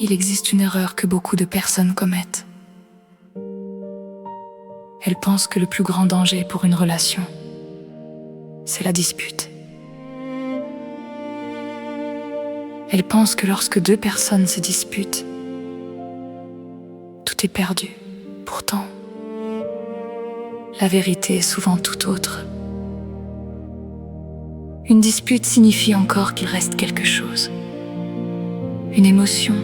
Il existe une erreur que beaucoup de personnes commettent. Elles pensent que le plus grand danger pour une relation, c'est la dispute. Elles pensent que lorsque deux personnes se disputent, tout est perdu. Pourtant, la vérité est souvent tout autre. Une dispute signifie encore qu'il reste quelque chose. Une émotion,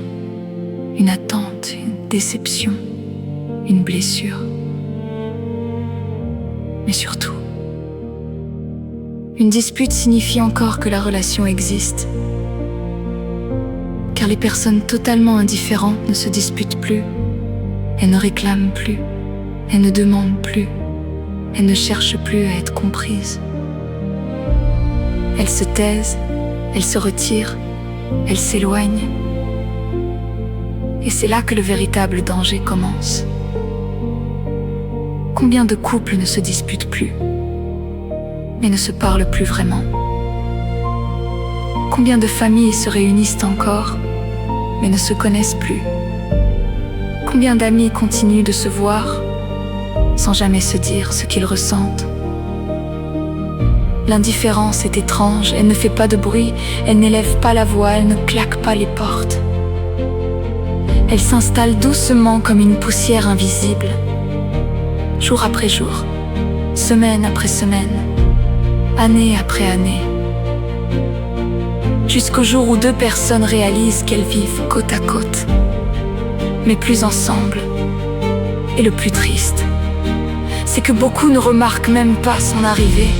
une attente, une déception, une blessure. Mais surtout, une dispute signifie encore que la relation existe. Car les personnes totalement indifférentes ne se disputent plus, elles ne réclament plus, elles ne demandent plus, elles ne cherchent plus à être comprises. Elles se taisent, elles se retirent, elles s'éloignent. Et c'est là que le véritable danger commence. Combien de couples ne se disputent plus, mais ne se parlent plus vraiment? Combien de familles se réunissent encore, mais ne se connaissent plus? Combien d'amis continuent de se voir, sans jamais se dire ce qu'ils ressentent? L'indifférence est étrange, elle ne fait pas de bruit, elle n'élève pas la voix, elle ne claque pas les portes. Elle s'installe doucement comme une poussière invisible, jour après jour, semaine après semaine, année après année, jusqu'au jour où deux personnes réalisent qu'elles vivent côte à côte, mais plus ensemble. Et le plus triste, c'est que beaucoup ne remarquent même pas son arrivée.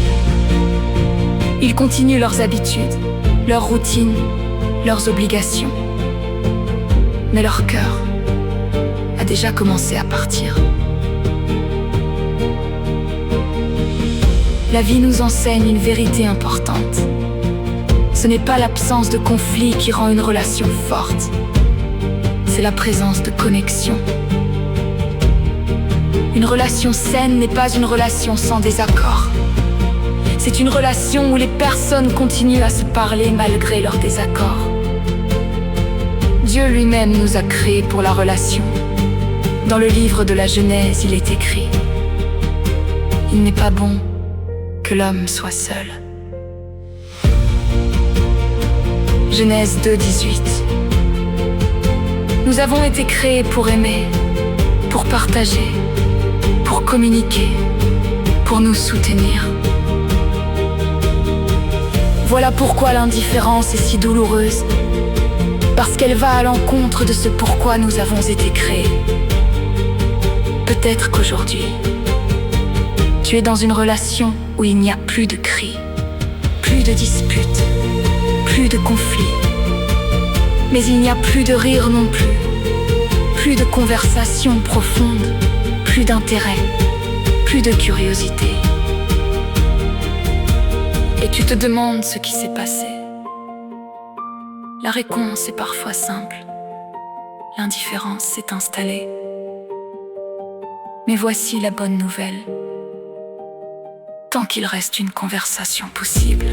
Ils continuent leurs habitudes, leurs routines, leurs obligations. Mais leur cœur a déjà commencé à partir. La vie nous enseigne une vérité importante. Ce n'est pas l'absence de conflit qui rend une relation forte, c'est la présence de connexion. Une relation saine n'est pas une relation sans désaccord. C'est une relation où les personnes continuent à se parler malgré leurs désaccords. Dieu lui-même nous a créés pour la relation. Dans le livre de la Genèse, il est écrit: il n'est pas bon que l'homme soit seul. Genèse 2:18. Nous avons été créés pour aimer, pour partager, pour communiquer, pour nous soutenir. Voilà pourquoi l'indifférence est si douloureuse, parce qu'elle va à l'encontre de ce pourquoi nous avons été créés. Peut-être qu'aujourd'hui, tu es dans une relation où il n'y a plus de cris, plus de disputes, plus de conflits. Mais il n'y a plus de rire non plus, plus de conversations profondes, plus d'intérêt, plus de curiosité. Et tu te demandes ce qui s'est passé. La réponse est parfois simple. L'indifférence s'est installée. Mais voici la bonne nouvelle. Tant qu'il reste une conversation possible,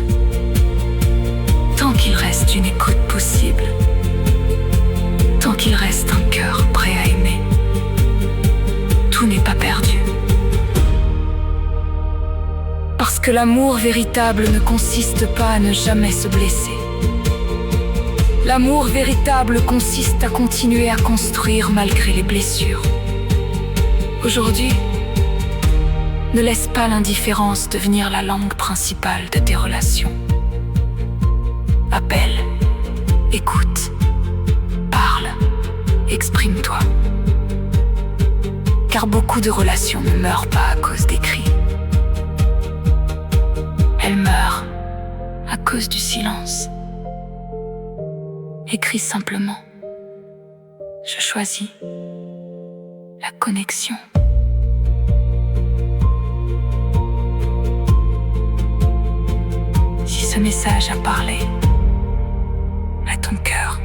tant qu'il reste une écoute possible, tant qu'il reste un cœur prêt à aimer, tout n'est pas perdu. Parce que l'amour véritable ne consiste pas à ne jamais se blesser. L'amour véritable consiste à continuer à construire malgré les blessures. Aujourd'hui, ne laisse pas l'indifférence devenir la langue principale de tes relations. Appelle, écoute, parle, exprime-toi. Car beaucoup de relations ne meurent pas à cause des cris. Elles meurent à cause du silence. Écris simplement: je choisis la connexion. Si ce message a parlé à ton cœur,